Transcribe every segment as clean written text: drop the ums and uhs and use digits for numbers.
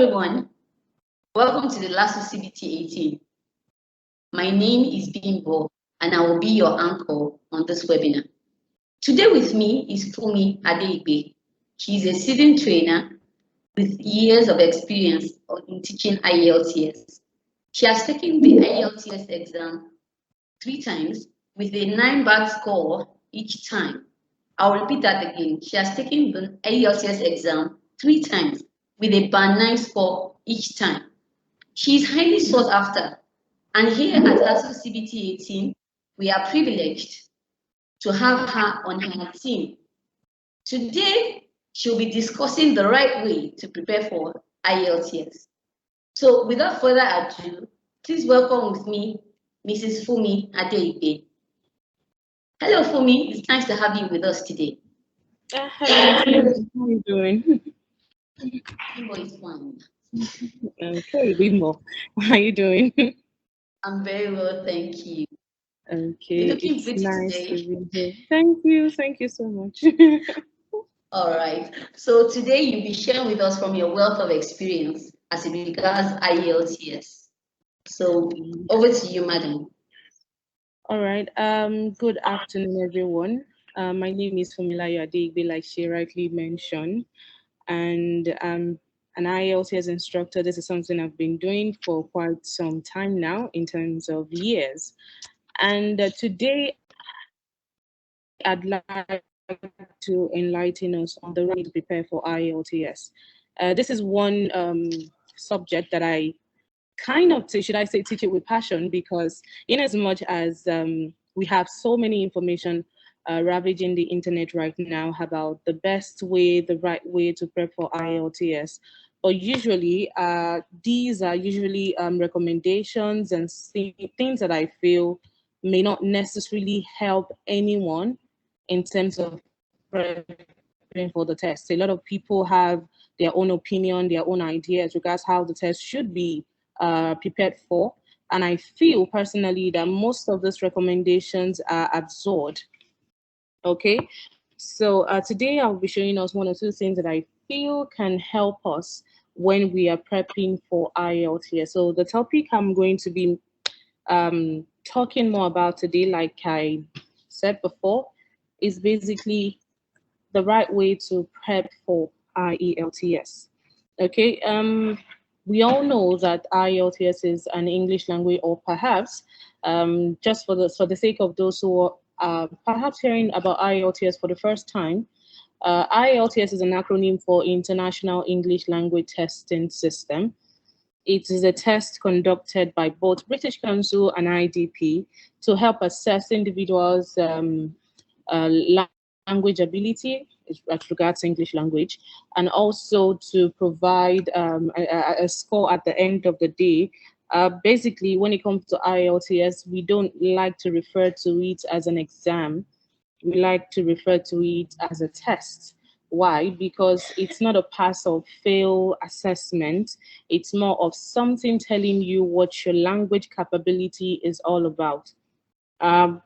everyone, welcome to the LASU CBT 18. My name is Bimbo and I will be your anchor on this webinar. Today with me is Fumi Adeigbe. She is a seasoned trainer with years of experience in teaching IELTS. She has taken the IELTS exam 3 times with a 9 score each time. I'll repeat that again. She has taken the IELTS exam 3 times with a band 9 score each time. She is highly sought after, and here at LASU CBT 18, we are privileged to have her on her team. Today, she'll be discussing the right way to prepare for IELTS. So without further ado, please welcome with me Mrs. Fumi Adeigbe. Hello, Fumi. It's nice to have you with us today. Hello, how are you doing? Bimbo is fine. Okay, Bimbo, how are you doing? I'm very well, thank you. Okay, You're looking it's pretty nice today. to be here. Thank you so much. All right. So today you'll be sharing with us from your wealth of experience as it regards IELTS. So over to you, madam. All right. Good afternoon, everyone. My name is Fumilayo Adeigbe, like she rightly mentioned, and I'm an IELTS instructor. This is something I've been doing for quite some time now, in terms of years. And today, I'd like to enlighten us on the right to prepare for IELTS. This is one subject that I kind of, should I say, teach it with passion, because in as much as we have so many information ravaging the internet right now about the best way, the right way to prep for IELTS, but usually these are usually recommendations and things that I feel may not necessarily help anyone in terms of preparing for the test. A lot of people have their own opinion, their own ideas regards how the test should be prepared for. And I feel personally that most of these recommendations are absurd. Okay, so today I'll be showing us 1 or 2 things that I feel can help us when we are prepping for IELTS. So the topic I'm going to be talking more about today, like I said before, is basically the right way to prep for IELTS. Okay, we all know that IELTS is an English language, or perhaps just for the sake of those who are perhaps hearing about IELTS for the first time, IELTS is an acronym for International English Language Testing System. It is a test conducted by both British Council and IDP to help assess individuals' language ability as regards English language, and also to provide a score at the end of the day. Basically, when it comes to IELTS, we don't like to refer to it as an exam. We like to refer to it as a test. Why? Because it's not a pass or fail assessment. It's more of something telling you what your language capability is all about.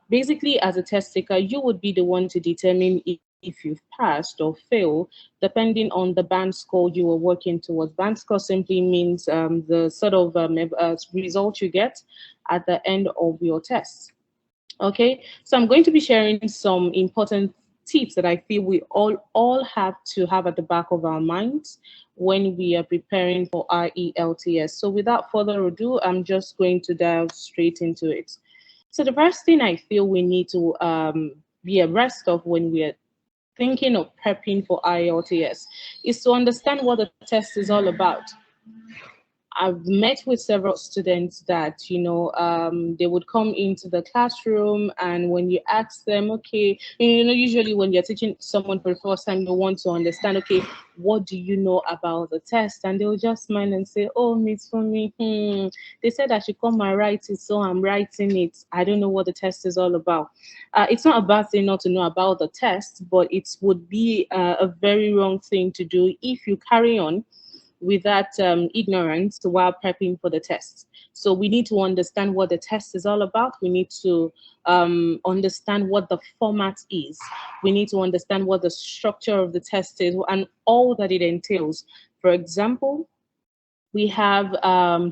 Basically, as a test taker, you would be the one to determine if you've passed or failed, depending on the band score you are working towards. Band score simply means the sort of result you get at the end of your test. Okay, so I'm going to be sharing some important tips that I feel we all have to have at the back of our minds when we are preparing for our IELTS. So without further ado, I'm just going to dive straight into it. So the first thing I feel we need to be abreast of when we are thinking of prepping for IELTS is to understand what the test is all about. I've met with several students that, they would come into the classroom, and when you ask them, okay, usually when you're teaching someone for the first time, you want to understand, okay, what do you know about the test? And they'll just smile and say, oh, Miss Fumi, they said I should come and write it, so I'm writing it. I don't know what the test is all about. It's not a bad thing not to know about the test, but it would be a very wrong thing to do if you carry on with that ignorance while prepping for the test. So we need to understand what the test is all about. We need to understand what the format is. We need to understand what the structure of the test is and all that it entails. For example, We have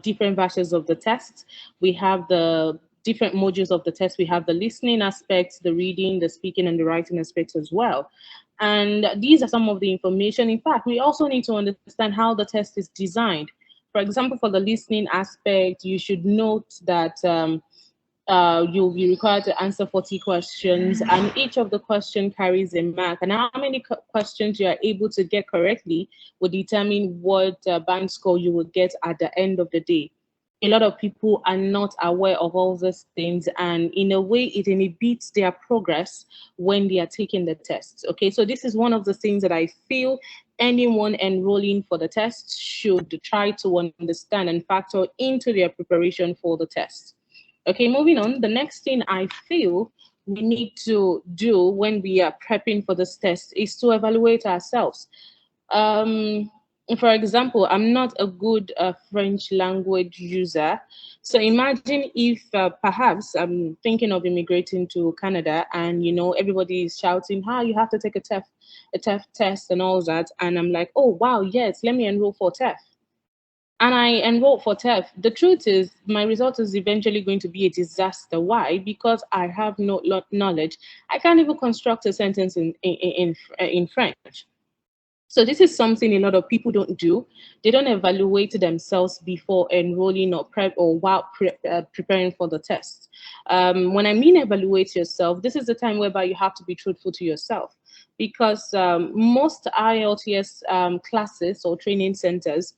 different versions of the test. We have the different modules of the test. We have the listening aspects, the reading, the speaking, and the writing aspects as well. And these are some of the information. In fact, we also need to understand how the test is designed. For example, for the listening aspect, you should note that you'll be required to answer 40 questions, and each of the question carries a mark. And how many questions you are able to get correctly will determine what band score you will get at the end of the day. A lot of people are not aware of all these things, and in a way, it inhibits their progress when they are taking the tests. Okay, so this is one of the things that I feel anyone enrolling for the test should try to understand and factor into their preparation for the test. Okay, moving on. The next thing I feel we need to do when we are prepping for this test is to evaluate ourselves. Um, for example, I'm not a good French language user. So imagine if perhaps I'm thinking of immigrating to Canada, and everybody is shouting, "How you have to take a TEF test and all that," and I'm like, "Oh wow, yes, let me enroll for TEF." And I enrolled for TEF. The truth is, my result is eventually going to be a disaster. Why? Because I have no knowledge. I can't even construct a sentence in French. So this is something a lot of people don't do. They don't evaluate themselves before enrolling or prep or while preparing for the test. When I mean evaluate yourself, this is the time whereby you have to be truthful to yourself, because most IELTS classes or training centers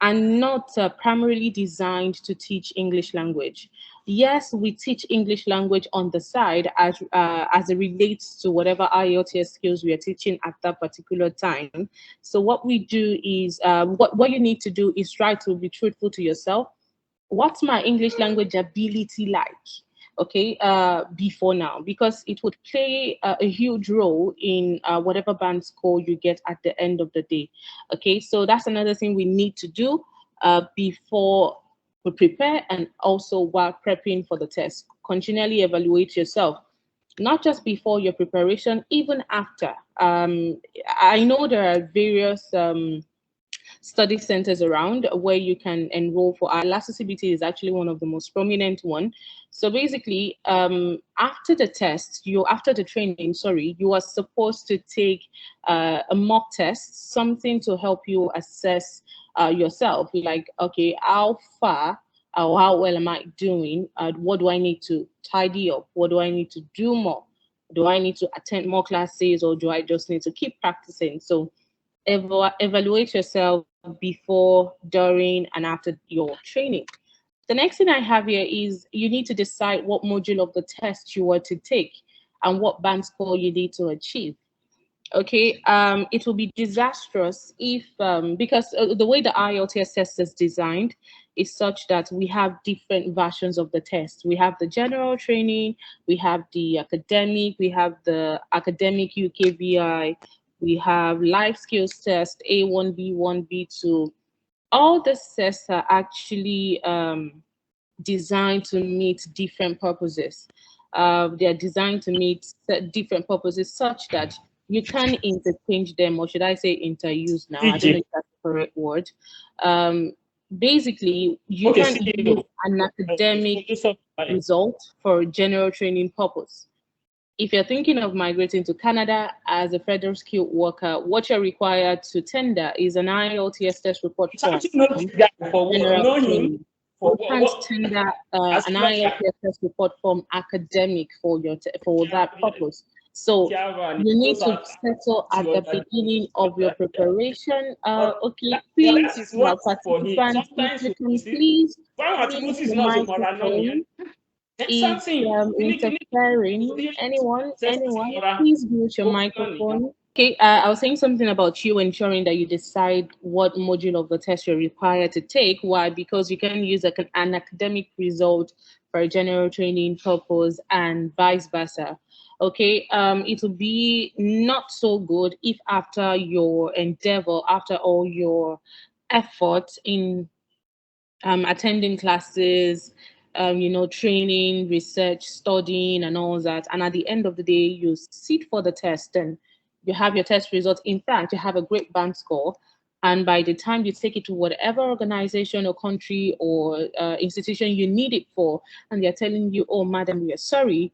are not primarily designed to teach English language. Yes, we teach English language on the side as it relates to whatever IELTS skills we are teaching at that particular time. So what we do is, what you need to do is try to be truthful to yourself. What's my English language ability like? Okay, before now, because it would play a huge role in whatever band score you get at the end of the day. Okay, so that's another thing we need to do before we prepare, and also while prepping for the test. Continually evaluate yourself, not just before your preparation, even after. I know there are various study centers around where you can enroll for. Our LASU CBT is actually one of the most prominent one. So basically, after the test, after the training, sorry, you are supposed to take a mock test, something to help you assess yourself. Like, okay, how far or how well am I doing? What do I need to tidy up? What do I need to do more? Do I need to attend more classes, or do I just need to keep practicing? So evaluate yourself before, during, and after your training. The next thing I have here is you need to decide what module of the test you want to take and what band score you need to achieve. Okay, it will be disastrous if, because the way the IELTS test is designed is such that we have different versions of the test. We have the general training, we have the academic, we have the academic UKVI, we have life skills test, A1, B1, B2. All the tests are actually designed to meet different purposes. They are designed to meet different purposes such that you can interchange them, or should I say interuse now? I don't know if that's the correct word. Basically, you can use an academic result for a general training purpose. If you're thinking of migrating to Canada as a federal skilled worker, what you're required to tender is an IELTS test report form. General training. You can't tender an IELTS test report form academic for for that purpose. So you need to settle at the beginning of your preparation. Okay, please, participants, if you can please mute your microphone. It's interfering. Anyone, please mute your microphone. Okay, I was saying something about you ensuring that you decide what module of the test you're required to take. Why? Because you can use an academic result for a general training purpose and vice versa. Okay, it will be not so good if after your endeavor, after all your effort in attending classes, training, research, studying, and all that. And at the end of the day, you sit for the test and you have your test results. In fact, you have a great band score. And by the time you take it to whatever organization or country or institution you need it for, and they're telling you, oh, madam, we are sorry,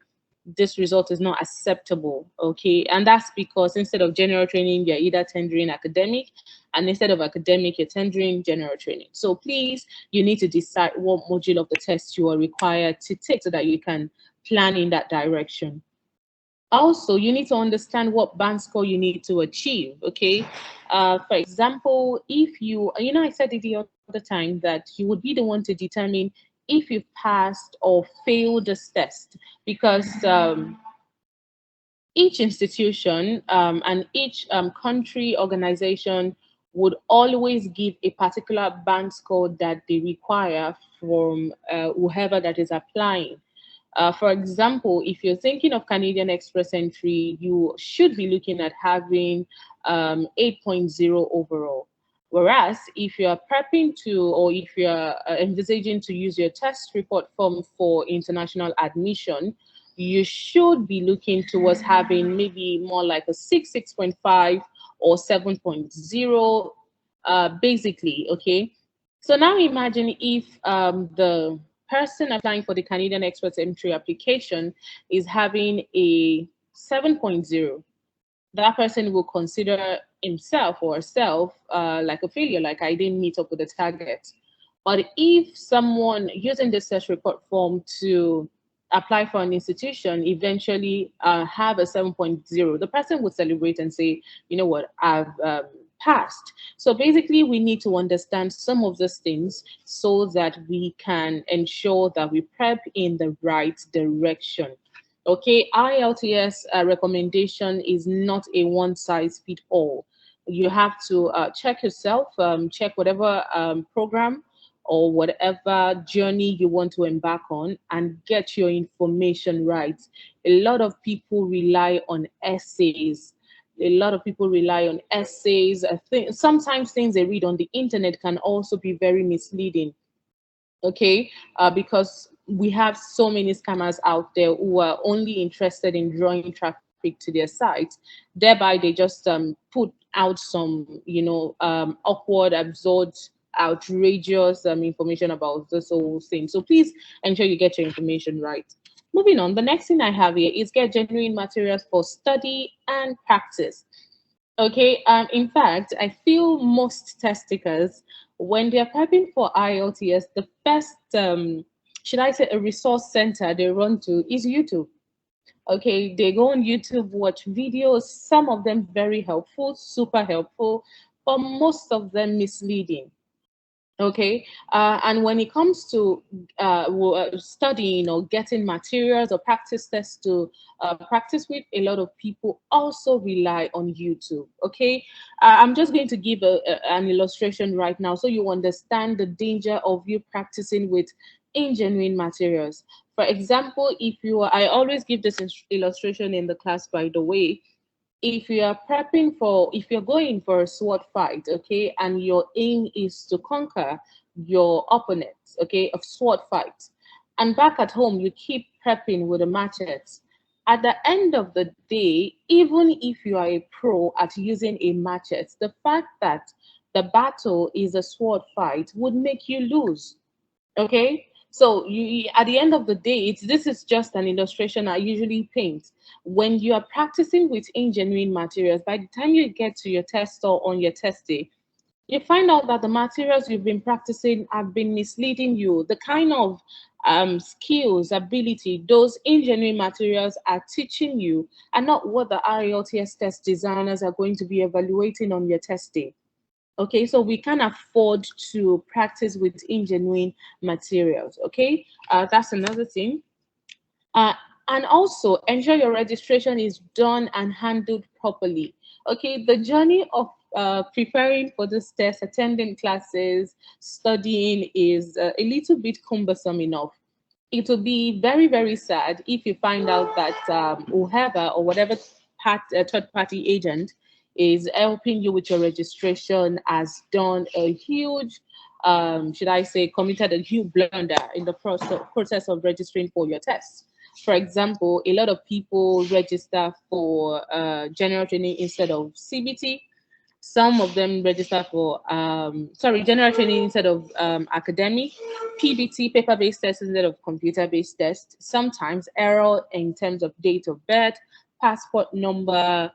this result is not acceptable. Okay. And that's because instead of general training, you're either tendering academic, and instead of academic, you're tendering general training. So please, you need to decide what module of the test you are required to take so that you can plan in that direction. Also, you need to understand what band score you need to achieve. Okay. For example, if I said it the other time that you would be the one to determine if you've passed or failed this test, because each institution and each country organization would always give a particular band score that they require from whoever that is applying. For example, if you're thinking of Canadian Express entry, you should be looking at having 8.0 overall. Whereas if you're prepping to, or if you're envisaging to use your test report form for international admission, you should be looking towards having maybe more like a 6, 6.5, or 7.0, basically, okay? So now imagine if the person applying for the Canadian Express Entry application is having a 7.0. That person will consider himself or herself like a failure, like I didn't meet up with the target. But if someone using the test report form to apply for an institution eventually have a 7.0, the person would celebrate and say, you know what, I've passed. So basically, we need to understand some of these things so that we can ensure that we prep in the right direction. Okay, IELTS recommendation is not a one size fit all. You have to check yourself, check whatever program or whatever journey you want to embark on, and get your information right. A lot of people rely on essays. A lot of people rely on essays. I think sometimes things they read on the internet can also be very misleading. Okay, because we have so many scammers out there who are only interested in drawing traffic to their sites. Thereby, they just put out some, awkward, absurd, outrageous information about this whole thing. So please ensure you get your information right. Moving on, the next thing I have here is get genuine materials for study and practice. Okay, in fact, I feel most test takers, when they're prepping for IELTS, the best, should I say, a resource center they run to is YouTube. Okay, they go on YouTube, watch videos, some of them very helpful, super helpful, but most of them misleading. Okay, and when it comes to studying or getting materials or practice tests to practice with, a lot of people also rely on YouTube. Okay, I'm just going to give an illustration right now so you understand the danger of you practicing with ingenuine materials. For example, I always give this illustration in the class, by the way. If you're going for a sword fight, okay, and your aim is to conquer your opponent, okay, a sword fight, and back at home you keep prepping with a machete, at the end of the day, even if you are a pro at using a machete, the fact that the battle is a sword fight would make you lose. Okay, so at the end of the day, this is just an illustration I usually paint. When you are practicing with ingenuine materials, by the time you get to your test or on your test day, you find out that the materials you've been practicing have been misleading you. The kind of skills, ability, those ingenuine materials are teaching you are not what the IELTS test designers are going to be evaluating on your test day. Okay, so we can afford to practice with ingenuine materials. Okay, that's another thing. Uh, and also ensure your registration is done and handled properly. Okay, the journey of preparing for this test, attending classes, studying is a little bit cumbersome enough. It will be very, very sad if you find out that whoever or whatever third party agent is helping you with your registration has done a huge, should I say, committed a huge blunder in the process of registering for your test. For example, a lot of people register for general training instead of CBT. Some of them register for, general training instead of academic, PBT, paper-based tests instead of computer-based tests, sometimes error in terms of date of birth, passport number,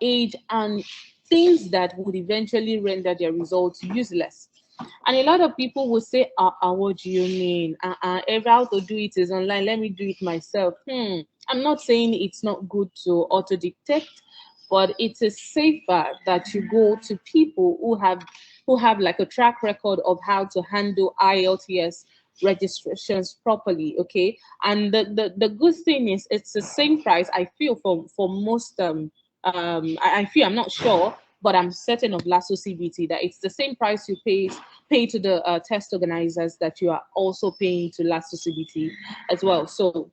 age, and things that would eventually render their results useless. And a lot of people will say, what do you mean? If how to do it is online, let me do it myself. I'm not saying it's not good to auto-dictate, but it is safer that you go to people who have like a track record of how to handle IELTS registrations properly. Okay, and the good thing is it's the same price. I feel for most I feel, I'm not sure, but I'm certain of LASU CBT that it's the same price you pay to the test organizers that you are also paying to LASU CBT as well. So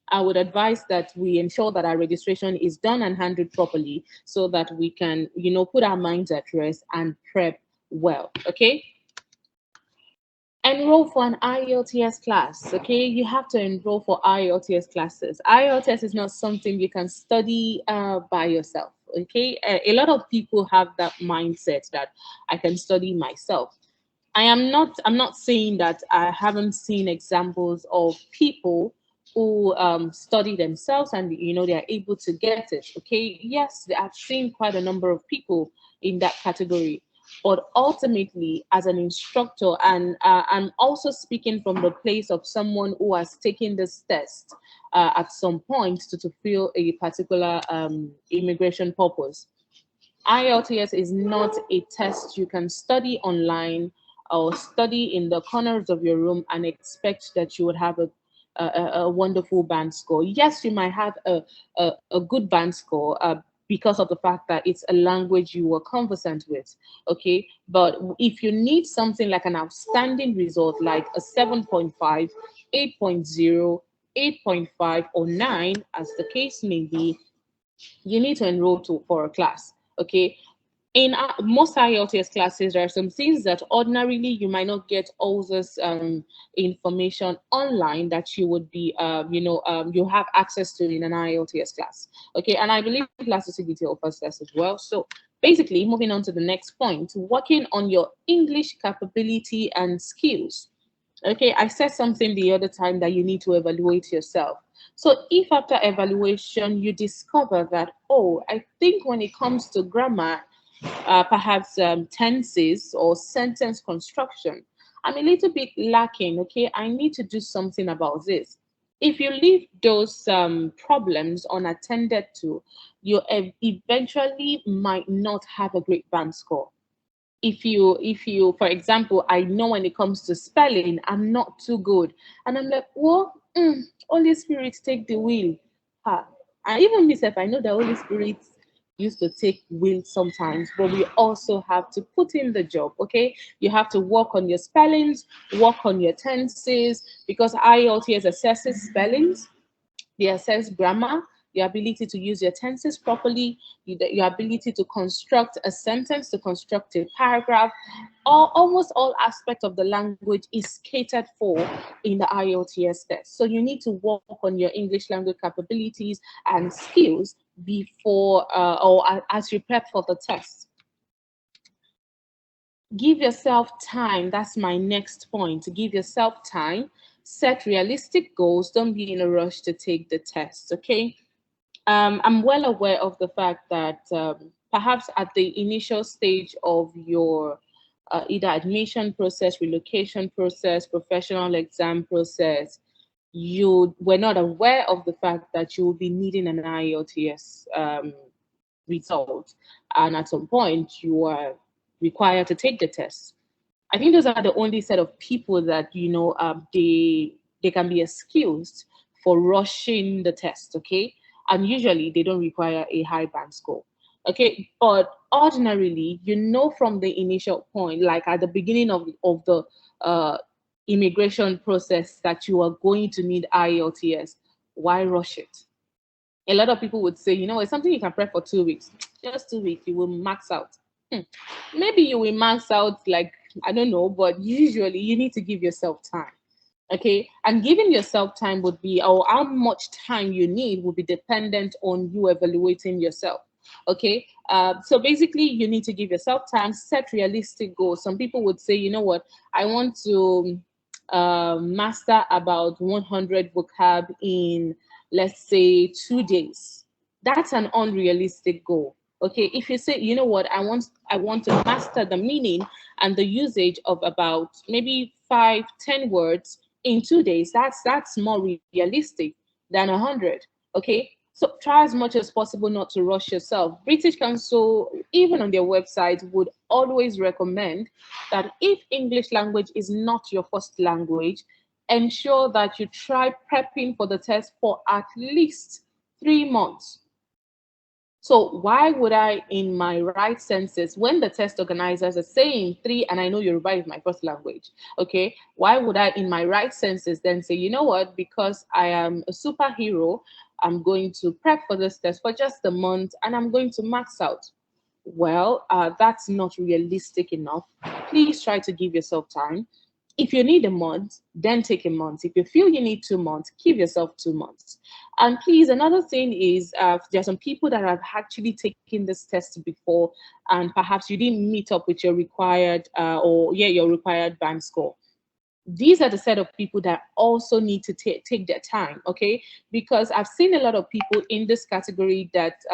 I would advise that we ensure that our registration is done and handled properly so that we can, put our minds at rest and prep well. Okay. Enroll for an IELTS class. Okay, you have to enroll for IELTS classes. IELTS is not something you can study by yourself. Okay, a lot of people have that mindset that I can study myself. I'm not saying that I haven't seen examples of people who study themselves and they are able to get it. Okay, yes, I've seen quite a number of people in that category, but ultimately, as an instructor, and I'm also speaking from the place of someone who has taken this test at some point to fulfill a particular immigration purpose. IELTS is not a test you can study online or study in the corners of your room and expect that you would have a wonderful band score. Yes, you might have a good band score because of the fact that it's a language you were conversant with, okay? But if you need something like an outstanding result, like a 7.5, 8.0, 8.5, or 9, as the case may be, you need to enroll for a class, okay? In most IELTS classes, there are some things that ordinarily you might not get all this information online that you would be, you have access to in an IELTS class. Okay, and I believe LASU CBT offers this as well. So basically, moving on to the next point, working on your English capability and skills. Okay, I said something the other time that you need to evaluate yourself. So if after evaluation you discover that, oh, I think when it comes to grammar, perhaps tenses or sentence construction, I'm a little bit lacking. Okay, I need to do something about this. If you leave those problems unattended to, you eventually might not have a great band score. If you for example, I know when it comes to spelling I'm not too good, and I'm like, well, Holy Spirit, take the wheel. I even myself, I know the Holy Spirit used to take wheel sometimes, but we also have to put in the job. Okay, you have to work on your spellings, work on your tenses, because IELTS assesses spellings, they assess grammar, your ability to use your tenses properly, your ability to construct a sentence, to construct a paragraph. Almost all aspects of the language is catered for in the IELTS test. So you need to work on your English language capabilities and skills before or as you prep for the test. Give yourself time. That's my next point. Give yourself time. Set realistic goals. Don't be in a rush to take the test. Okay. I'm well aware of the fact that perhaps at the initial stage of your either admission process, relocation process, professional exam process, you were not aware of the fact that you will be needing an IELTS result, and at some point you are required to take the test. I think those are the only set of people that they can be excused for rushing the test. Okay, and usually they don't require a high band score. Okay, but ordinarily, from the initial point, like at the beginning of the immigration process, that you are going to need IELTS. Why rush it? A lot of people would say, it's something you can prep for 2 weeks. Just 2 weeks, you will max out. Maybe you will max out, like, I don't know, but usually you need to give yourself time. Okay, and giving yourself time would be, or how much time you need would be dependent on you evaluating yourself. Okay, so basically you need to give yourself time, set realistic goals. Some people would say, you know what, I want to master about 100 vocab in, let's say, 2 days. That's an unrealistic goal. Okay, if you say, you know what, I want to master the meaning and the usage of about maybe 5, 10 words in 2 days, that's more realistic than 100. Okay, so try as much as possible not to rush yourself. British Council, even on their website, would always recommend that if English language is not your first language, ensure that you try prepping for the test for at least 3 months. So why would I, in my right senses, when the test organizers are saying three, and I know Yoruba is my first language, okay, why would I, in my right senses, then say, you know what, because I am a superhero, I'm going to prep for this test for just a month and I'm going to max out? Well, that's not realistic enough. Please try to give yourself time. If you need a month, then take a month. If you feel you need 2 months, give yourself 2 months. And please, another thing is there are some people that have actually taken this test before, and perhaps you didn't meet up with your required your required band score. These are the set of people that also need to take their time, okay? Because I've seen a lot of people in this category that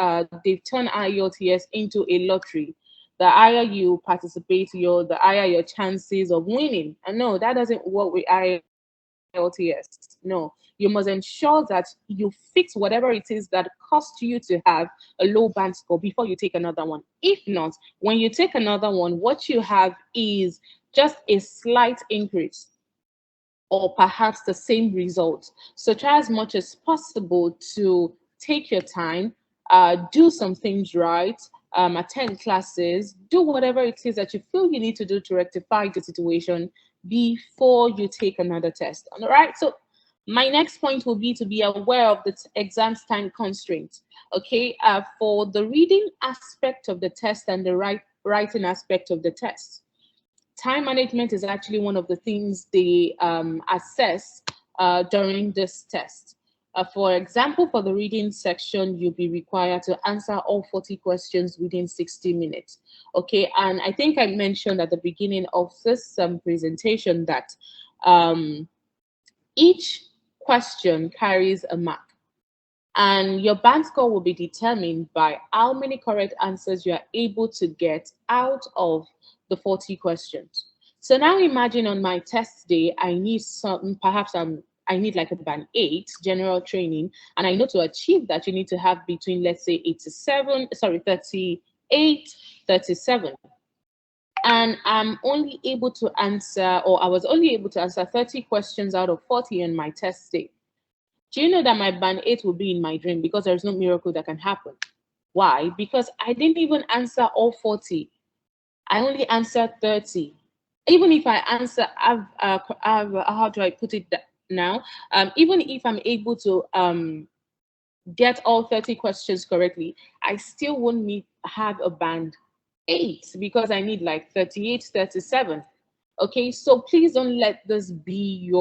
they've turned IELTS into a lottery. The higher you participate, the higher your chances of winning. And no, that doesn't work with IELTS. No, you must ensure that you fix whatever it is that costs you to have a low band score before you take another one. If not, when you take another one, what you have is just a slight increase or perhaps the same result. So try as much as possible to take your time, do some things right, attend classes, do whatever it is that you feel you need to do to rectify the situation before you take another test. All right. So my next point will be to be aware of the exam's time constraints. Okay, for the reading aspect of the test and the writing aspect of the test, time management is actually one of the things they assess during this test. For example, for the reading section, you'll be required to answer all 40 questions within 60 minutes. Okay, and I think I mentioned at the beginning of this presentation that each question carries a mark. And your band score will be determined by how many correct answers you are able to get out of the 40 questions. So now imagine on my test day, I need some, perhaps I need like a band 8 general training, and I know to achieve that you need to have between, let's say, 38, 37. And I'm only able to answer, or I was only able to answer 30 questions out of 40 on my test day. Do you know that my band 8 will be in my dream because there's no miracle that can happen? Why? Because I didn't even answer all 40. I only answered 30. Even if I answer, how do I put it now? Even if I'm able to get all 30 questions correctly, I still won't have a band 8 because I need like 38, 37. Okay, so please don't let this be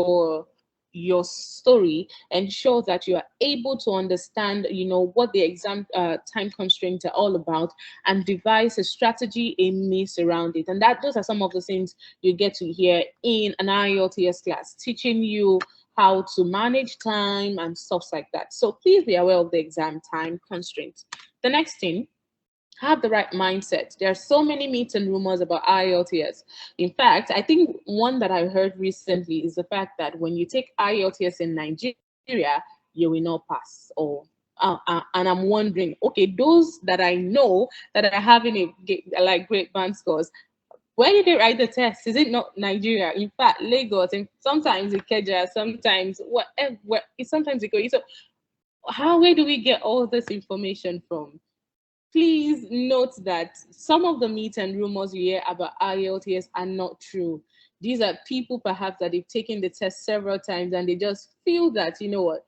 your story. Ensure that you are able to understand, what the exam time constraints are all about, and devise a strategy, a maze around it. And those are some of the things you get to hear in an IELTS class, teaching you how to manage time and stuff like that. So please be aware of the exam time constraints. The next thing, have the right mindset. There are so many myths and rumors about IELTS. In fact, I think one that I heard recently is the fact that when you take IELTS in Nigeria, you will not pass. And I'm wondering, okay, those that I know that are having like great band scores, where did they write the test? Is it not Nigeria? In fact, Lagos, and sometimes Ikeja, sometimes whatever, sometimes Ikoyi. So where do we get all this information from? Please note that some of the myths and rumors you hear about IELTS are not true. These are people perhaps that they've taken the test several times and they just feel that, you know what,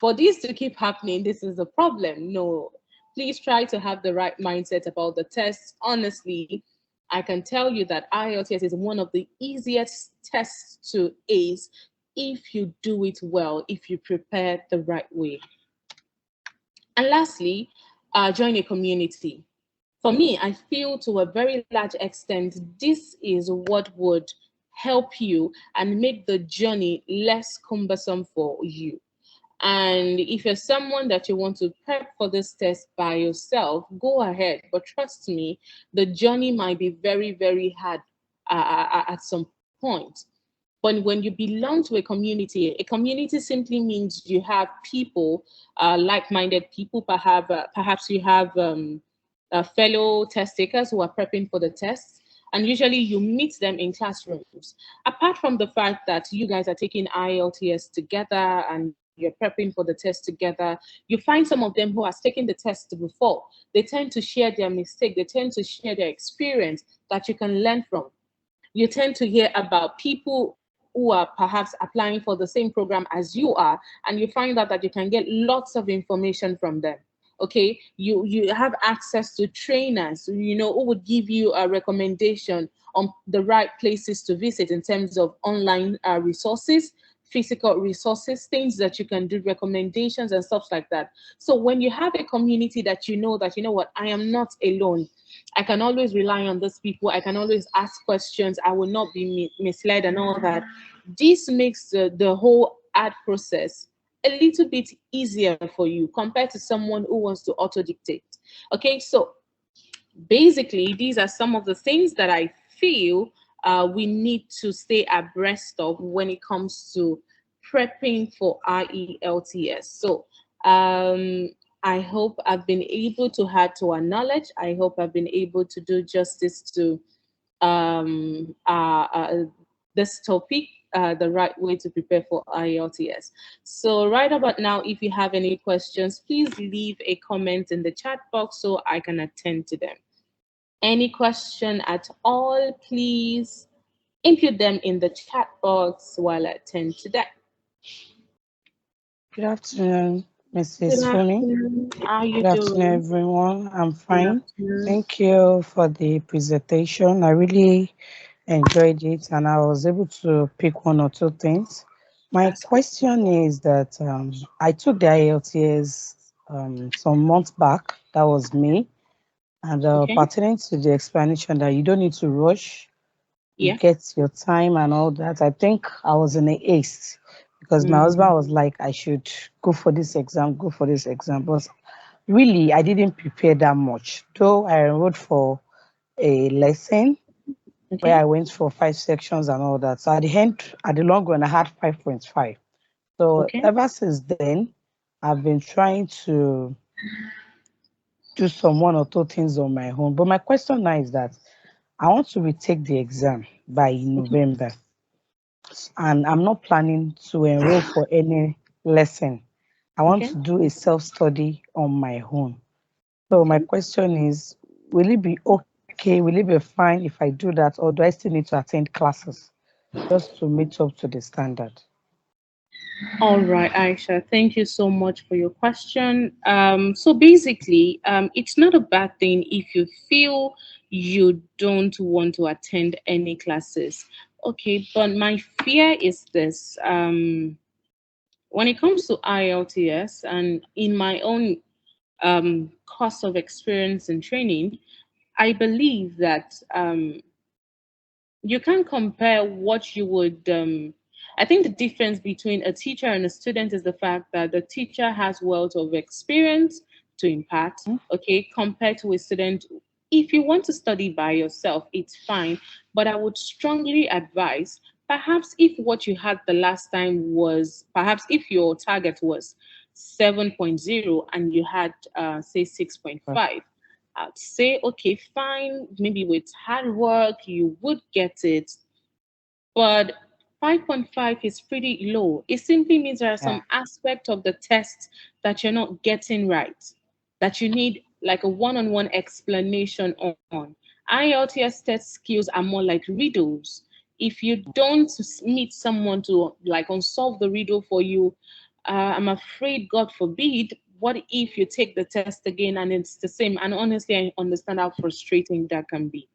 for this to keep happening, this is a problem. No, please try to have the right mindset about the test. Honestly, I can tell you that IELTS is one of the easiest tests to ace if you do it well, if you prepare the right way. And lastly, join a community. For me, I feel to a very large extent, this is what would help you and make the journey less cumbersome for you. And if you're someone that you want to prep for this test by yourself, go ahead. But trust me, the journey might be very, very hard at some point. But when you belong to a community simply means you have people, like-minded people. Perhaps you have fellow test takers who are prepping for the tests, and usually you meet them in classrooms. Apart from the fact that you guys are taking IELTS together and you're prepping for the test together, you find some of them who has taken the test before. They tend to share their mistake. They tend to share their experience that you can learn from. You tend to hear about people who are perhaps applying for the same program as you are, and you find out that you can get lots of information from them. Okay, you have access to trainers, who would give you a recommendation on the right places to visit in terms of online resources, physical resources, things that you can do, recommendations and stuff like that. So when you have a community that you know what, I am not alone. I can always rely on those people. I can always ask questions. I will not be misled and all that. This makes the whole ad process a little bit easier for you compared to someone who wants to auto dictate. Okay, so basically, these are some of the things that I feel we need to stay abreast of when it comes to prepping for IELTS. So I hope I've been able to add to our knowledge. I hope I've been able to do justice to um, uh, uh, this topic, the right way to prepare for IELTS. So right about now, if you have any questions, please leave a comment in the chat box so I can attend to them. Any question at all, please input them in the chat box while I attend to that. Good afternoon, Good Mrs. Fumi. afternoon. How are you Good afternoon, doing? everyone. I'm Good fine. afternoon. Thank you for the presentation. I really enjoyed it, and I was able to pick one or two things. My That's good. question is that I took the IELTS some months back. That was me. And Okay. pertaining to the explanation that you don't need to rush, you Yeah. get your time and all that. I think I was in a haste because my husband Mm. was like, I should go for this exam, go for this exam. But really, I didn't prepare that much. Though I enrolled for a lesson where I Okay. went for 5 sections and all that. So at the end, at the long run, I had 5.5. So Okay. ever since then, I've been trying to do some one or two things on my own. But my question now is that I want to retake the exam by Okay. November, and I'm not planning to enroll for any lesson. I want Okay. to do a self-study on my own. So my Okay. question is, will it be okay? Will it be fine if I do that, or do I still need to attend classes just to meet up to the standard? All right, Aisha, thank you so much for your question. So basically, it's not a bad thing if you feel you don't want to attend any classes. Okay, but my fear is this. When it comes to IELTS and in my own course of experience and training, I believe that you can't compare what you would I think the difference between a teacher and a student is the fact that the teacher has wealth of experience to impart, Hmm? okay, compared to a student. If you want to study by yourself, it's fine, but I would strongly advise, perhaps if what you had the last time was, perhaps if your target was 7.0 and you had say 6.5, I'd say, okay, fine, maybe with hard work, you would get it. But 5.5 is pretty low. It simply means there are Yeah. some aspect of the test that you're not getting right, that you need like a one-on-one explanation on. IELTS test skills are more like riddles. If you don't meet someone to like unsolve the riddle for you, I'm afraid, God forbid, what if you take the test again and it's the same? And honestly, I understand how frustrating that can be.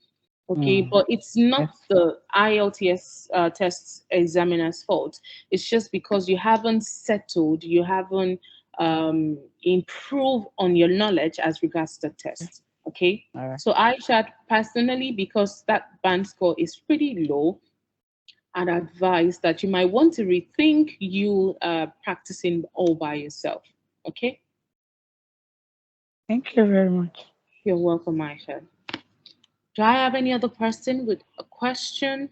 Okay, Mm. but it's not Yes. the IELTS test examiner's fault. It's just because you haven't settled, you haven't improve on your knowledge as regards the test. Okay. All right. So Aisha, personally, because that band score is pretty low, I'd advise that you might want to rethink you practicing all by yourself. Okay. Thank you very much. You're welcome, Aisha. Do I have any other person with a question?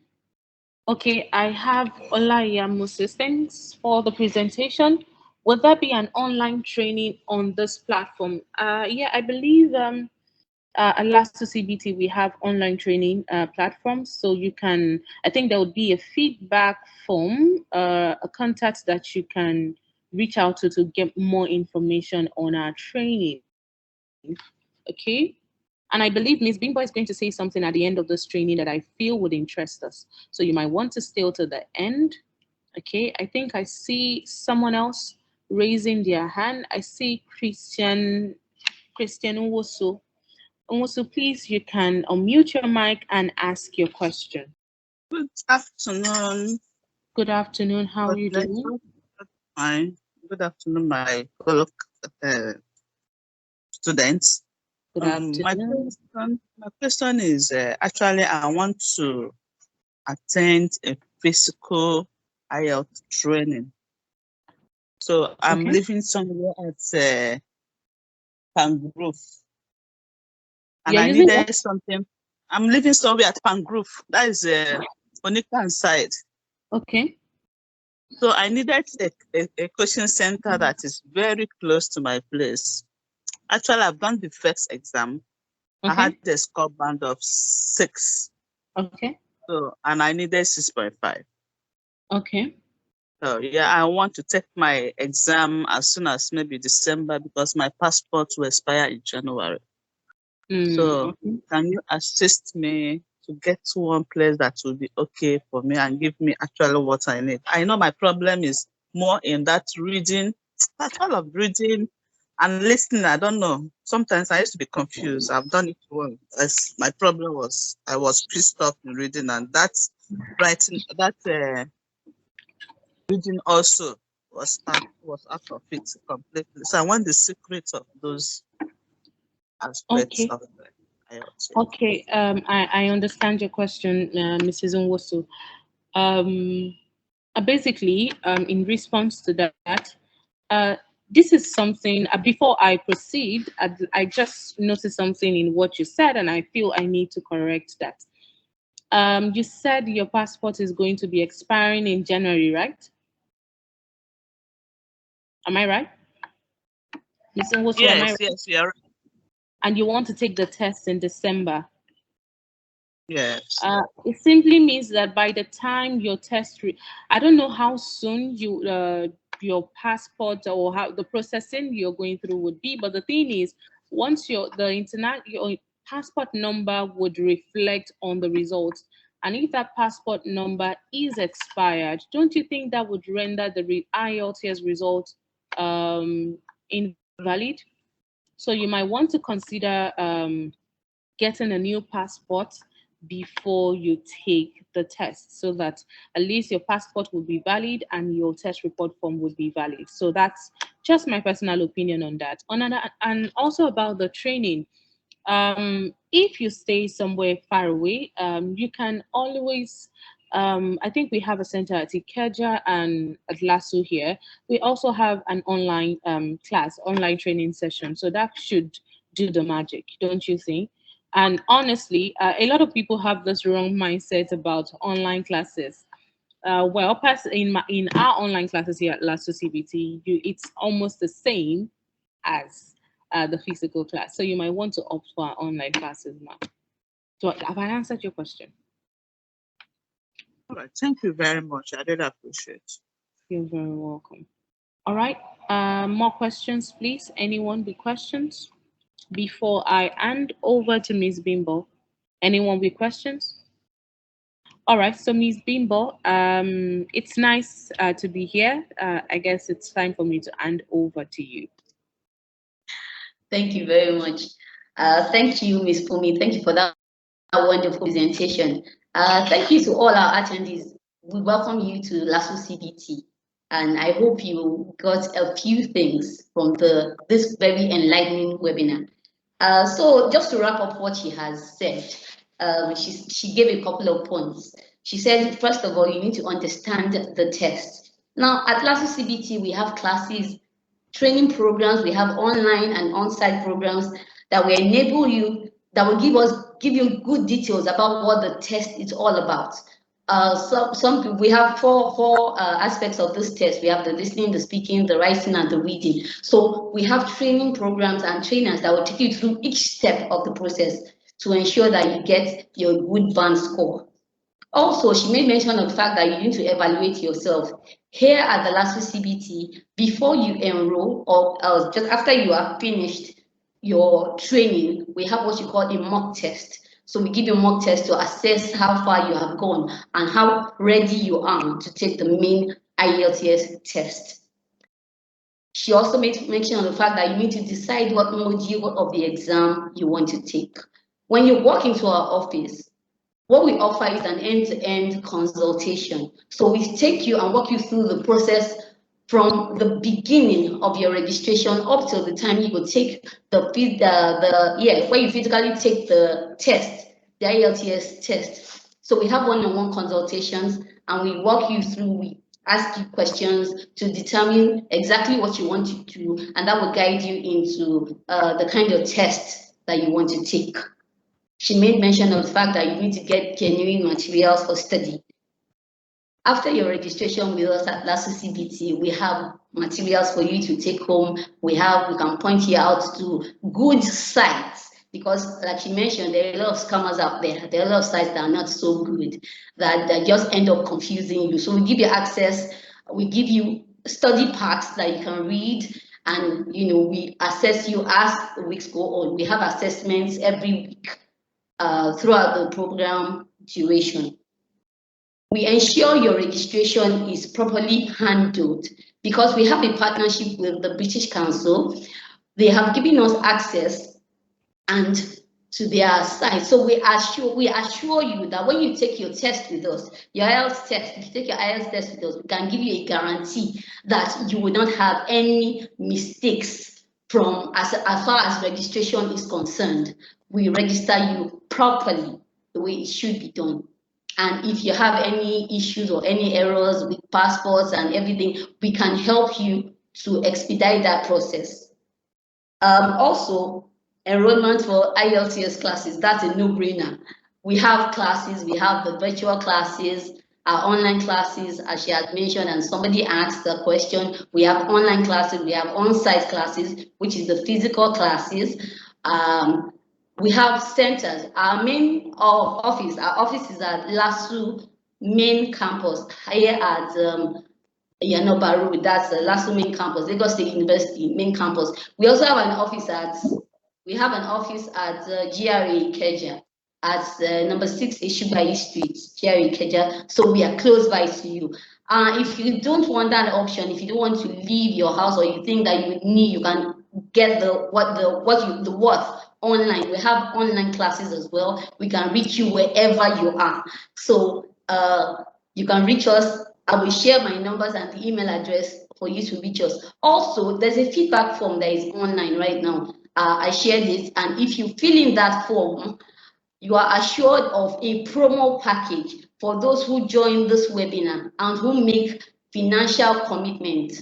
Okay, I have Olaya Moses. Thanks for the presentation. Will there be an online training on this platform? Yeah, I believe at LASU CBT we have online training platforms, so you can. I think there would be a feedback form, a contact that you can reach out to get more information on our training. Okay. And I believe Ms. Bimbo is going to say something at the end of this training that I feel would interest us. So you might want to stay till the end. Okay, I think I see someone else raising their hand. I see Christian Nwosu. Nwosu, please, you can unmute your mic and ask your question. Good afternoon. Good afternoon. How are you doing? Fine. Good afternoon, my fellow students. Good My afternoon. question is actually I want to attend a physical IELTS training. So I'm Okay. living somewhere at Pangrove. And You're I using needed what? something. I'm living somewhere at Pangrove. That is Onika side. Okay. So I needed a coaching center that is very close to my place. Actually, I've done the first exam. I Okay. had a score band of 6. Okay. So, and I needed 6.5. Okay. So yeah, I want to take my exam as soon as maybe December because my passport will expire in January. So Okay. can you assist me to get to one place that will be okay for me and give me actually what I need? I know my problem is more in that reading, that all of reading and listening. I don't know. Sometimes I used to be confused. I've done it wrong. As my problem was, I was pissed off in reading, and that writing, that reading also was out of it completely. So I want the secret of those aspects Okay. of the IELTS. Okay. I understand your question, Mrs. Nwosu. Basically, in response to that, uh, this is something. Before I proceed, I just noticed something in what you said, and I feel I need to correct that. You said your passport is going to be expiring in January, right? Am I right? Mr. Nwosu, am I Yes, right? yes, you're right. And you want to take the test in December. Yes. It simply means that by the time your I don't know how soon your passport or how the processing you're going through would be, but the thing is, once your passport number would reflect on the results, and if that passport number is expired, don't you think that would render the IELTS result invalid? So you might want to consider getting a new passport before you take the test so that at least your passport will be valid and your test report form would be valid. So that's just my personal opinion on that. And also about the training. If you stay somewhere far away, you can always I think we have a center at Ikeja and at LASU here. We also have an online online training session. So that should do the magic, don't you think? And honestly, a lot of people have this wrong mindset about online classes. In our online classes here at LASU CBT, it's almost the same as the physical class. So you might want to opt for our online classes now. So have I answered your question? All right. Thank you very much. I really appreciate it. You're very welcome. All right. More questions, please. Anyone with questions? Before I hand over to Ms. Bimbo. Anyone with questions? All right. So Ms. Bimbo, it's nice to be here. I guess it's time for me to hand over to you. Thank you very much. Thank you, Ms. Fumi. Thank you for that wonderful presentation. Thank you to all our attendees. We welcome you to LASU CBT. And I hope you got a few things from this very enlightening webinar. So just to wrap up what she has said, she gave a couple of points. She said, first of all, you need to understand the test. Now, at LASU CBT, we have classes, training programs, we have online and on-site programs that will enable you, that will give you good details about what the test is all about. We have four aspects of this test. We have the listening, the speaking, the writing, and the reading. So we have training programs and trainers that will take you through each step of the process to ensure that you get your good band score. Also, she made mention of the fact that you need to evaluate yourself. Here at the LASU CBT, before you enroll or just after you have finished your training, we have what you call a mock test. So we give you a mock test to assess how far you have gone and how ready you are to take the main IELTS test. She also made mention of the fact that you need to decide what module of the exam you want to take. When you walk into our office, what we offer is an end-to-end consultation. So we take you and walk you through the process from the beginning of your registration up till the time you will take where you physically take the test, the IELTS test. So we have one-on-one consultations and we walk you through, we ask you questions to determine exactly what you want to do, and that will guide you into the kind of test that you want to take. She made mention of the fact that you need to get genuine materials for study. After your registration with us at LASU CBT, we have materials for you to take home. We can point you out to good sites because, like she mentioned, there are a lot of scammers out there. There are a lot of sites that are not so good that just end up confusing you. So we give you access. We give you study packs that you can read, and we assess you as the weeks go on. We have assessments every week throughout the program duration. We ensure your registration is properly handled because we have a partnership with the British Council. They have given us access and to their site. So we assure you that when you take your test with us, your IELTS test, if you take your IELTS test with us, we can give you a guarantee that you will not have any mistakes from as far as registration is concerned. We register you properly the way it should be done. And if you have any issues or any errors with passports and everything, we can help you to expedite that process. Also, enrollment for IELTS classes, that's a no-brainer. We have classes, we have the virtual classes, our online classes, as she had mentioned, and somebody asked the question, we have online classes, we have on-site classes, which is the physical classes. We have centers. Our main office, our office is at LASU main campus here at Yanoba Road. That's the LASU main campus, Lagos State University main campus. We also have an office at GRA Ikeja at number 6 Ishubai Street, GRA Ikeja. So we are close by to you. If you don't want that option, if you don't want to leave your house, or you think that you can get the worth online, we have online classes as well. We can reach you wherever you are. So you can reach us. I will share my numbers and the email address for you to reach us. Also, there's a feedback form that is online right now. I shared it, and if you fill in that form, you are assured of a promo package for those who join this webinar and who make financial commitment.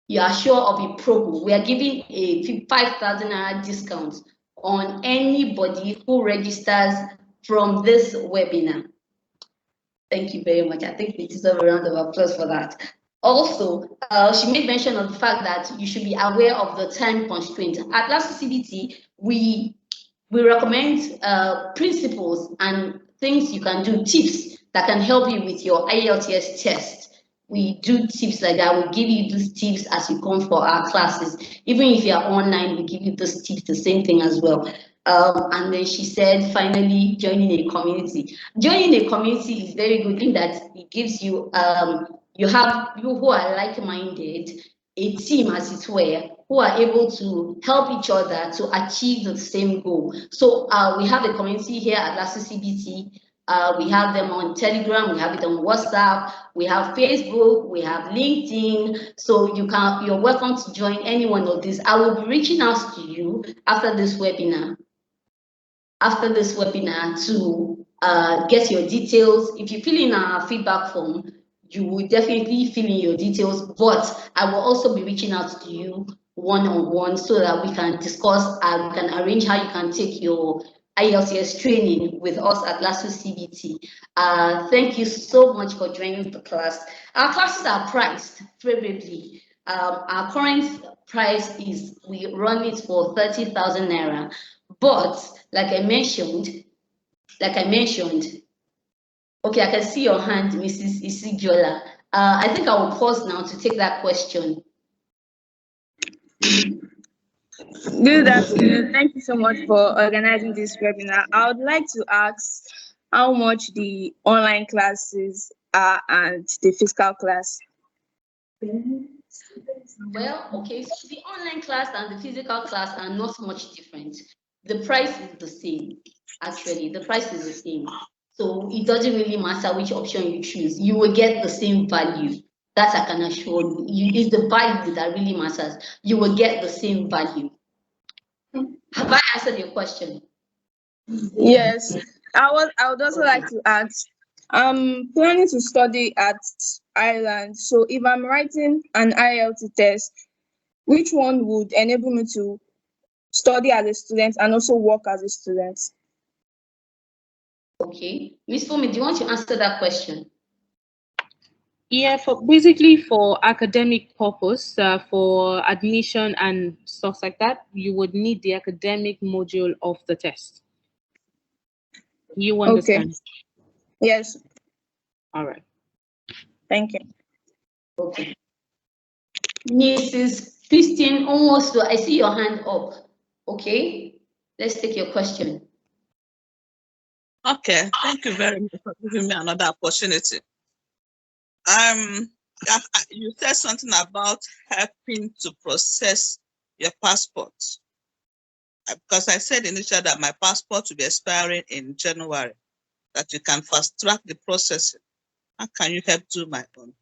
You are sure of a promo. We are giving a 5,000 naira discount on anybody who registers from this webinar. Thank you very much. I think we deserve a round of applause for that. Also, she made mention of the fact that you should be aware of the time constraint. At LASU CBT, we recommend principles and things you can do, tips that can help you with your IELTS test. We do tips like that. We give you these tips as you come for our classes. Even if you're online, we give you those tips, the same thing as well. And then she said, finally, joining a community. Joining a community is very good in that it gives you, you have people who are like-minded, a team as it were, who are able to help each other to achieve the same goal. So we have a community here at LASU CBT. We have them on Telegram, we have it on WhatsApp, we have Facebook, we have LinkedIn. So you're welcome to join any one of these. I will be reaching out to you after this webinar. To get your details. If you fill in our feedback form, you will definitely fill in your details, but I will also be reaching out to you one-on-one so that we can discuss and we can arrange how you can take your IELTS training with us at LASU CBT. Thank you so much for joining the class. Our classes are priced favorably. Our current price is, we run it for 30,000 Naira, but like I mentioned, okay, I can see your hand, Mrs. Isigiola. I think I will pause now to take that question. Good afternoon. Thank you so much for organizing this webinar. I would like to ask how much the online classes are and the physical class. Well, okay, so the online class and the physical class are not much different. The price is the same, actually. The price is the same. So it doesn't really matter which option you choose. You will get the same value. That I can assure you. It's the value that really matters. You will get the same value. Have I answered your question? Yes. I would also like to ask, I'm planning to study at Ireland. So if I'm writing an IELTS test, which one would enable me to study as a student and also work as a student? Okay. Miss Fumi, do you want to answer that question? Yeah, basically for academic purpose, for admission and stuff like that, you would need the academic module of the test. You understand? Okay. Yes. All right. Thank you. Okay. Mrs. Christine, almost, I see your hand up. Okay, let's take your question. Okay, thank you very much for giving me another opportunity. You said something about helping to process your passport. Because I said initially that my passport will be expiring in January, that you can fast track the processing. How can you help do my own?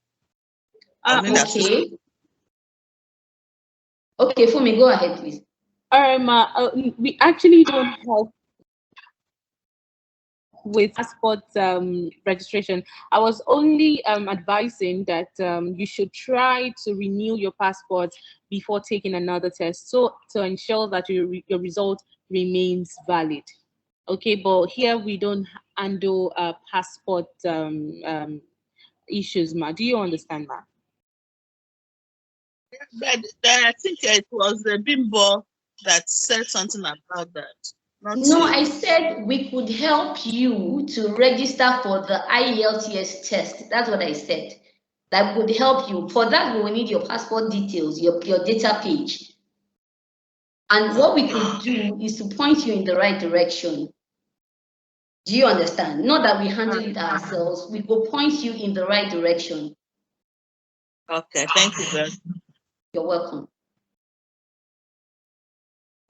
Okay. Okay, Fumi, go ahead, please. We actually don't help with passport registration. I was only advising that you should try to renew your passport before taking another test, so to ensure that your result remains valid. Okay, but here we don't handle passport issues, ma. Do you understand, ma? But I think it was the Bimbo that said something about that. No, I said we could help you to register for the IELTS test. That's what I said. That would help you. For that, we will need your passport details, your data page. And what we could do is to point you in the right direction. Do you understand? Not that we handle it ourselves. We will point you in the right direction. Okay, thank you very much. You're welcome.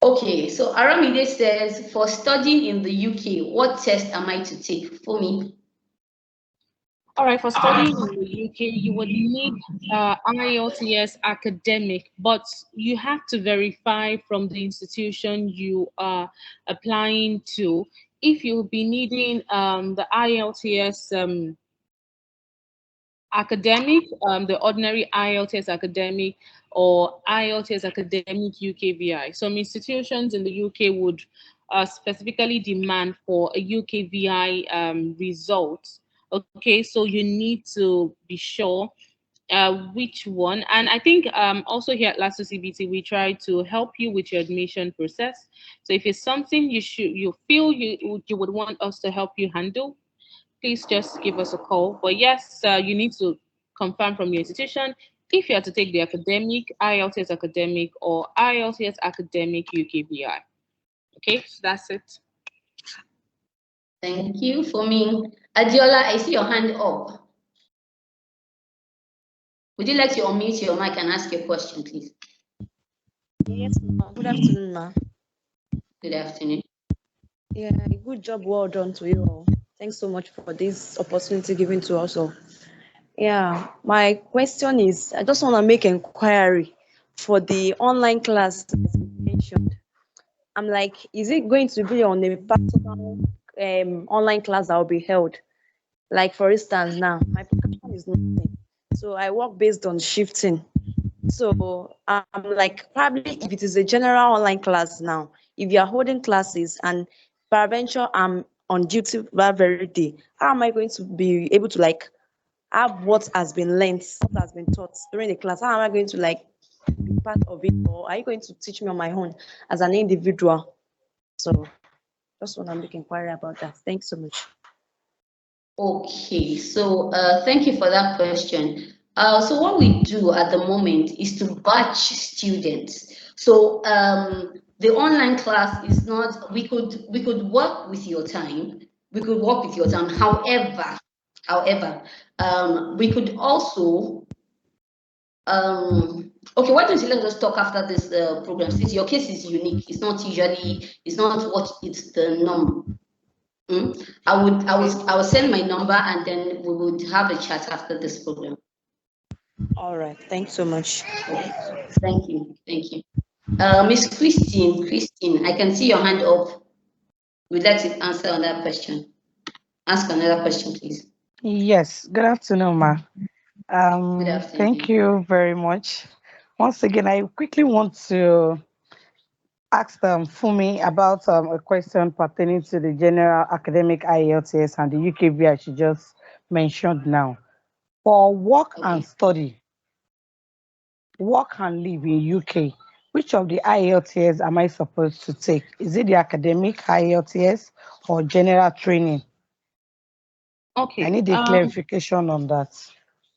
Okay, so Aramide says, for studying in the UK, what test am I to take? For me. All right, for studying in the UK, you would need IELTS Academic, but you have to verify from the institution you are applying to. If you'll be needing the IELTS Academic, the ordinary IELTS Academic, or IELTS Academic UKVI. Some institutions in the UK would specifically demand for a UKVI result. Okay, so you need to be sure which one. And I think also here at LASU CBT, we try to help you with your admission process. So if it's something you feel you would want us to help you handle, please just give us a call. But yes, you need to confirm from your institution if you are to take the academic, IELTS Academic, or IELTS Academic UKVI. Okay, so that's it. Thank you. For me, Adiola, I see your hand up. Would you like to unmute your mic and ask your question, please? Yes, ma'am. Good afternoon, ma'am. Good afternoon. Yeah, good job. Well done to you all. Thanks so much for this opportunity given to us all. Yeah, my question is, I just want to make inquiry for the online class you mentioned. I'm like, is it going to be on a personal online class that will be held? Like for instance, now my profession is nothing, so I work based on shifting. So I'm like, probably if it is a general online class now, if you are holding classes and peradventure I'm on duty that very day, how am I going to be able to like have what has been learned, what has been taught during the class? How am I going to like be part of it, or are you going to teach me on my own as an individual? So just want to make inquiry about that. Thanks so much. Okay, so thank you for that question. So what we do at the moment is to batch students. So the online class is not, we could work with your time. We could work with your time. However, we could also okay, why don't you let us talk after this program, since your case is unique. It's not what it's the norm. I would send my number and then we would have a chat after this program. All right. Thanks so much. Okay. Thank you. Thank you. Miss Christine, I can see your hand up. Would like to answer on that question. Ask another question, please. Yes, good afternoon, ma. Good Thank afternoon. you very much. Once again, I quickly want to ask Fumi about a question pertaining to the general academic IELTS and the UKV she just mentioned now. For Okay. work and live in UK, which of the IELTS am I supposed to take? Is it the academic IELTS or general training? I Okay. need a clarification on that.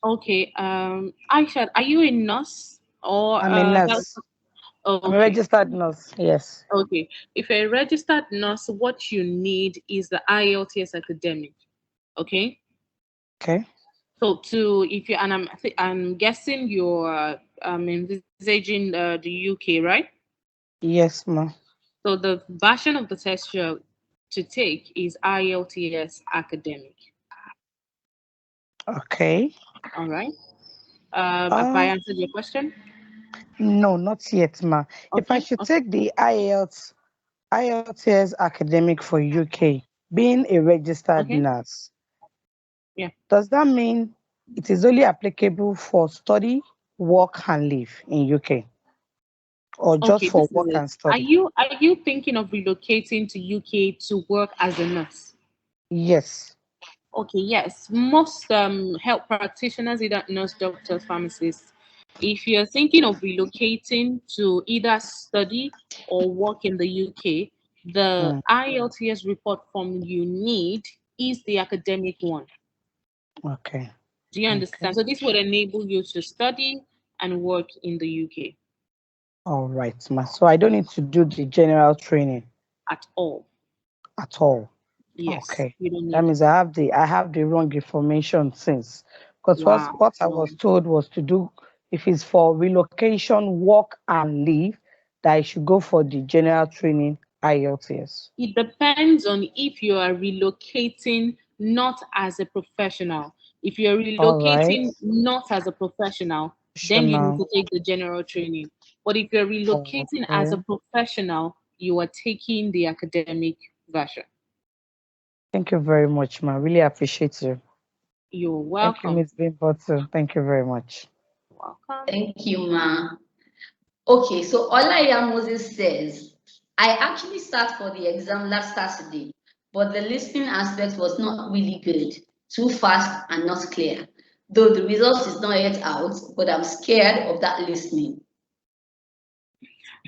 Okay. Aisha, are you a nurse or I'm a health? nurse. I'm a Okay. registered nurse. Yes. Okay. If you're a registered nurse, what you need is the IELTS academic. Okay. Okay. So if you and I'm guessing you're envisaging the UK, right? Yes, ma. So the version of the test you're to take is IELTS academic. Okay. All right. Have I Uh, answered your question? no, not yet, ma. If I Okay. should Okay. take the IELTS academic for UK, being a registered Okay. nurse, Yeah. does that mean it is only applicable for study, work, and live in UK, or just Okay. for This is work it. and Are study? you thinking of relocating to UK to work as a nurse? Yes. Okay, yes. Most health practitioners, either nurse, doctors, pharmacists, if you're thinking of relocating to either study or work in the UK, the Mm, IELTS report form you need is the academic one. okay. Do you Okay. understand? So this would enable you to study and work in the UK All right, ma. So I don't need to do the general training at all. at all. Yes, Okay. you don't That need means it. I have the wrong information since, because Wow. what I Wow. was told was to do, if it's for relocation, work and leave, that I should go for the general training IELTS. It depends on if you are relocating not as a professional. If you're All right. relocating not as a professional, Sure then you need now. to take the general training. But if you're relocating as a Okay. professional, you are taking the academic version. Thank you very much, ma. Really appreciate you. You're Thank you, welcome. Miss Bimbotu. Thank you very much. Welcome. Thank you, ma. Okay, so Olaya Moses says, I actually sat for the exam last Saturday, but the listening aspect was not really good, too fast and not clear. Though the results is not yet out, but I'm scared of that listening.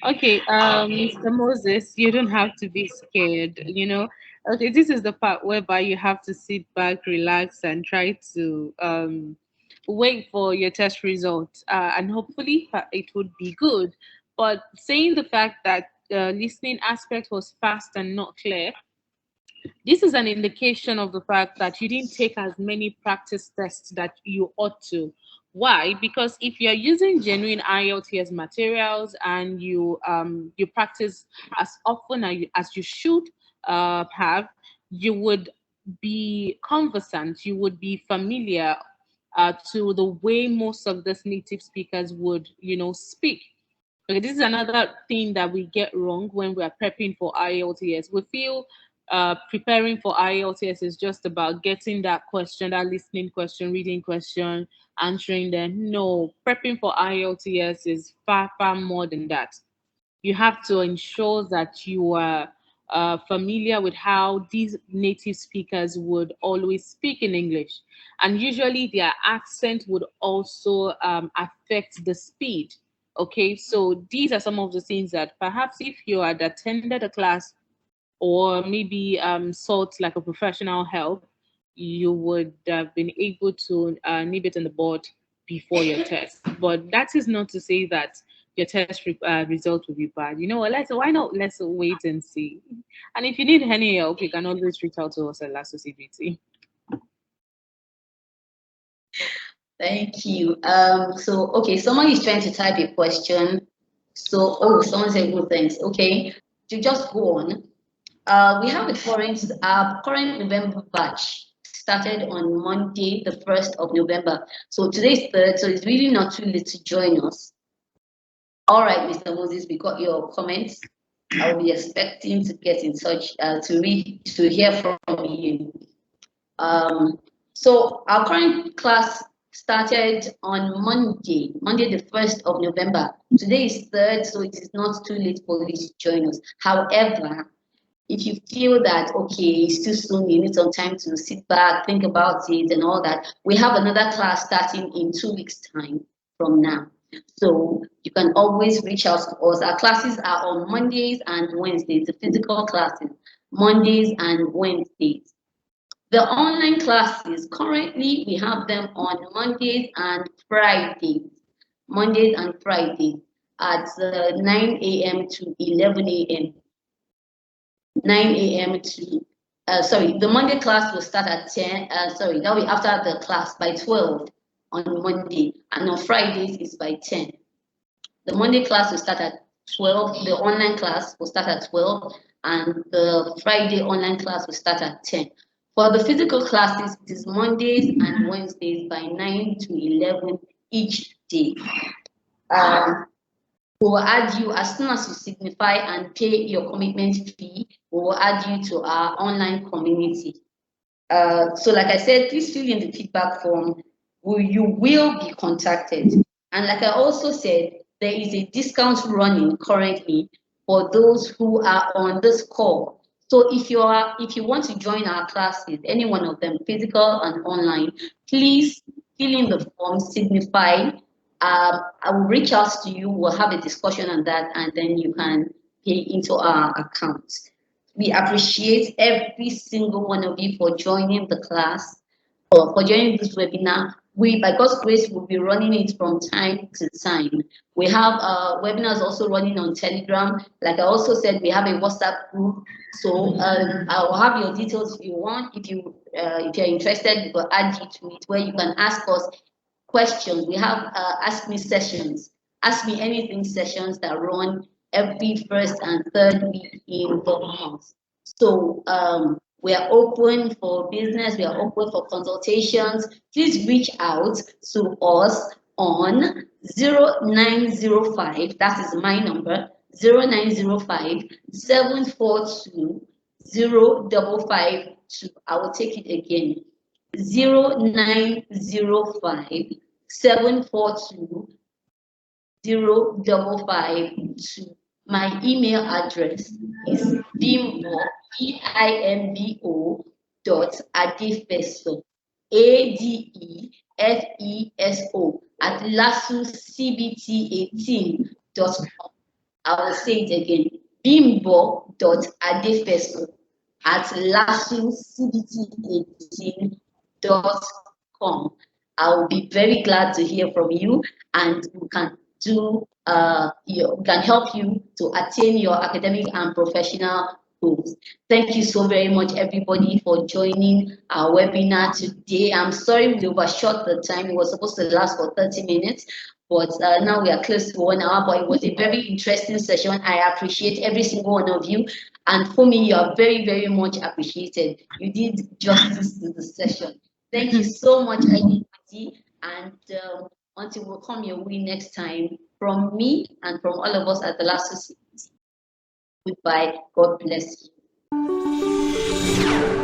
Okay, Mr. Moses, you don't have to be scared, Okay, this is the part whereby you have to sit back, relax, and try to wait for your test result. And hopefully it would be good. But saying the fact that the listening aspect was fast and not clear, this is an indication of the fact that you didn't take as many practice tests that you ought to. Why? Because if you're using genuine IELTS materials and you practice as often as you should have, you would be conversant, you would be familiar to the way most of these native speakers would, speak. Okay, this is another thing that we get wrong when we are prepping for IELTS. We feel preparing for IELTS is just about getting that question, that listening question, reading question, answering them. No, prepping for IELTS is far, far more than that. You have to ensure that you are familiar with how these native speakers would always speak in English. And usually their accent would also affect the speed. Okay, so these are some of the things that perhaps if you had attended a class or maybe sought like a professional help, you would have been able to nib it on the board before your test. But that is not to say that your test result will be bad. You know what? Let's wait and see. And if you need any help, you can always reach out to us at LASU CBT. Thank you. So okay, someone is trying to type a question. So someone said good, thanks. Okay, to just go on. We have current November batch started on Monday, the 1st of November. So today's 3rd, so it's really not too late to join us. All right, Mr. Moses, we got your comments. I will be expecting to get in touch to hear from you. So our current class started on Monday, the 1st of November. Today is 3rd, so it is not too late for you to join us. However, if you feel that, okay, it's too soon, you need some time to sit back, think about it and all that, we have another class starting in 2 weeks' time from now. So you can always reach out to us. Our classes are on Mondays and Wednesdays, the physical classes, Mondays and Wednesdays. The online classes, currently we have them on Mondays and Fridays. Mondays and Fridays at 9 a.m. to 11 a.m. 9 a.m. to, the Monday class will start at 10, that'll be after the class by 12 on Monday, and on Fridays is by 10. The Monday class will start at 12, the online class will start at 12, and the Friday online class will start at 10. For the physical classes, it is Mondays and Wednesdays by 9 to 11 each day. We will add you as soon as you signify and pay your commitment fee. We will add you to our online community. So like I said, please fill in the feedback form. You will be contacted. And like I also said, there is a discount running currently for those who are on this call. So if you want to join our classes, any one of them, physical and online, please fill in the form, signify. I will reach out to you. We'll have a discussion on that, and then you can pay into our account. We appreciate every single one of you for joining the class or for joining this webinar. We, by God's grace, will be running it from time to time. We have webinars also running on Telegram. Like I also said, we have a WhatsApp group. So I will have your details if you want. If you're interested, we will add you to it where you can ask us questions. We have ask me sessions, ask me anything sessions that run every 1st and 3rd week in the month. So we are open for business, we are open for consultations. Please reach out to us on 0905, that is my number, 0905 742 0552. I will take it again. 0905 742 0552. My email address is bimbo, BIMBO .adefeso, ADEFESO at LASUCBT18.com. I will say it again, bimbo.adefeso at LASUCBT18.com. I will be very glad to hear from you, and we can can help you to attain your academic and professional goals. Thank you so very much, everybody, for joining our webinar today. I'm sorry we overshot the time. It was supposed to last for 30 minutes, but now we are close to 1 hour. But it was a very interesting session. I appreciate every single one of you. And for me, you are very, very much appreciated. You did justice to the session. Thank you so much, everybody. And until we come your way next time, from me and from all of us at the LASU, goodbye. God bless you.